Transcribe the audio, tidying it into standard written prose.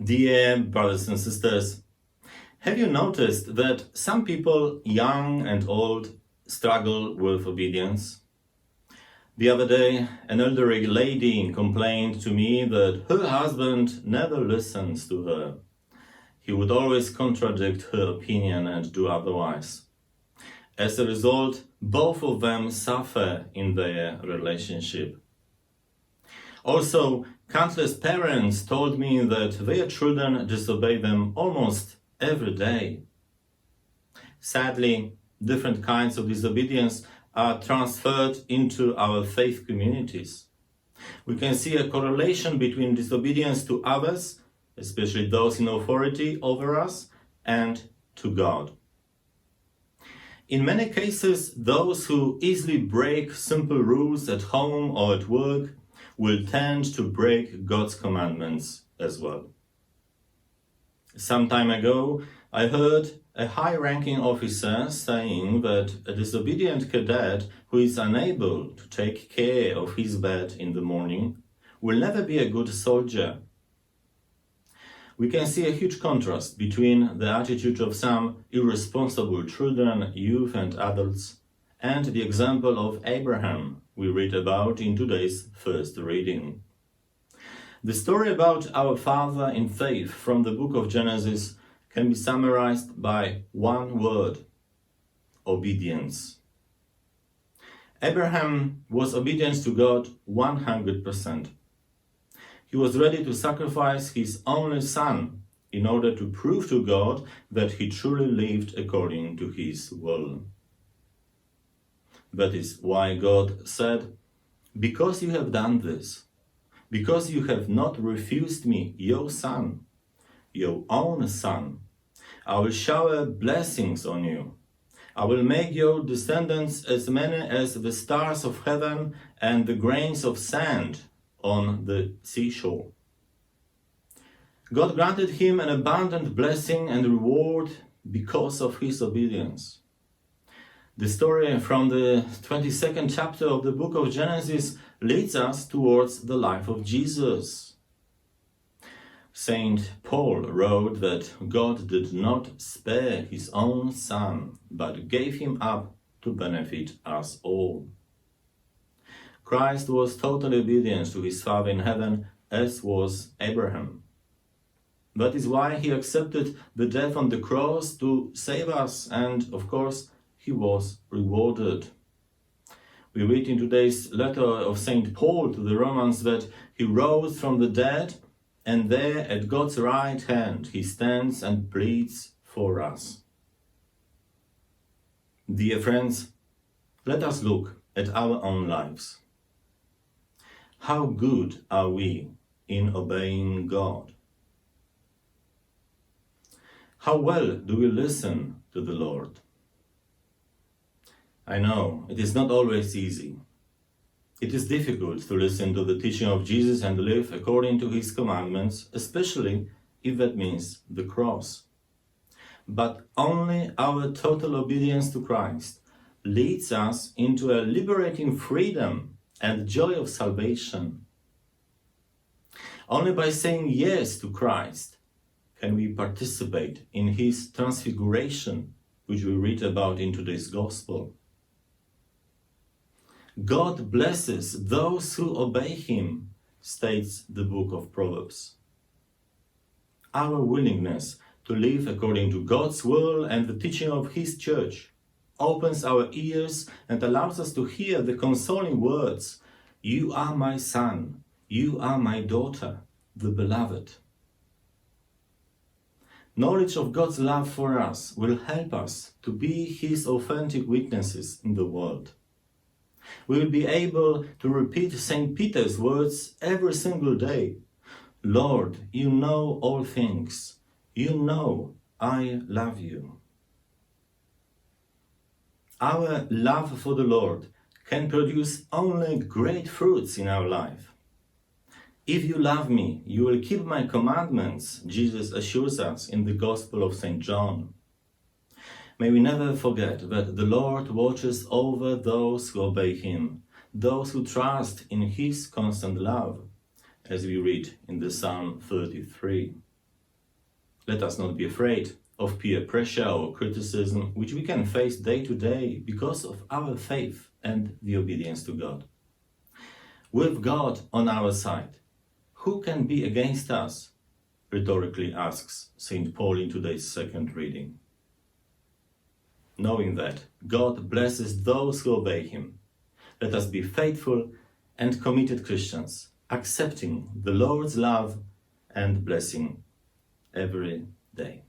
Dear brothers and sisters, have you noticed that some people, young and old, struggle with obedience? The other day, an elderly lady complained to me that her husband never listens to her. He would always contradict her opinion and do otherwise. As a result, both of them suffer in their relationship. Also, countless parents told me that their children disobey them almost every day. Sadly, different kinds of disobedience are transferred into our faith communities. We can see a correlation between disobedience to others, especially those in authority over us, and to God. In many cases, those who easily break simple rules at home or at work will tend to break God's commandments as well. Some time ago, I heard a high-ranking officer saying that a disobedient cadet who is unable to take care of his bed in the morning will never be a good soldier. We can see a huge contrast between the attitude of some irresponsible children, youth and adults, and the example of Abraham we read about in today's first reading. The story about our father in faith from the book of Genesis can be summarized by one word: obedience. Abraham was obedient to God 100%. He was ready to sacrifice his only son in order to prove to God that he truly lived according to his will. That is why God said, "Because you have done this, because you have not refused me, your son, your own son, I will shower blessings on you. I will make your descendants as many as the stars of heaven and the grains of sand on the seashore." God granted him an abundant blessing and reward because of his obedience. The story from the 22nd chapter of the book of Genesis leads us towards the life of Jesus. Saint Paul wrote that God did not spare his own son, but gave him up to benefit us all. Christ was totally obedient to his Father in heaven, as was Abraham. That is why he accepted the death on the cross to save us, and of course, he was rewarded. We read in today's letter of St. Paul to the Romans that he rose from the dead, and there at God's right hand he stands and pleads for us. Dear friends, let us look at our own lives. How good are we in obeying God? How well do we listen to the Lord? I know it is not always easy. It is difficult to listen to the teaching of Jesus and live according to his commandments, especially if that means the cross. But only our total obedience to Christ leads us into a liberating freedom and joy of salvation. Only by saying yes to Christ can we participate in his transfiguration, which we read about in today's Gospel. God blesses those who obey him, states the book of Proverbs. Our willingness to live according to God's will and the teaching of his church opens our ears and allows us to hear the consoling words, "You are my son, you are my daughter, the beloved." Knowledge of God's love for us will help us to be his authentic witnesses in the world. We will be able to repeat St. Peter's words every single day. "Lord, you know all things. You know I love you." Our love for the Lord can produce only great fruits in our life. "If you love me, you will keep my commandments," Jesus assures us in the Gospel of St. John. May we never forget that the Lord watches over those who obey him, those who trust in his constant love, as we read in the Psalm 33. Let us not be afraid of peer pressure or criticism, which we can face day to day because of our faith and the obedience to God. With God on our side, who can be against us? Rhetorically asks St. Paul in today's second reading. Knowing that God blesses those who obey him, let us be faithful and committed Christians, accepting the Lord's love and blessing every day.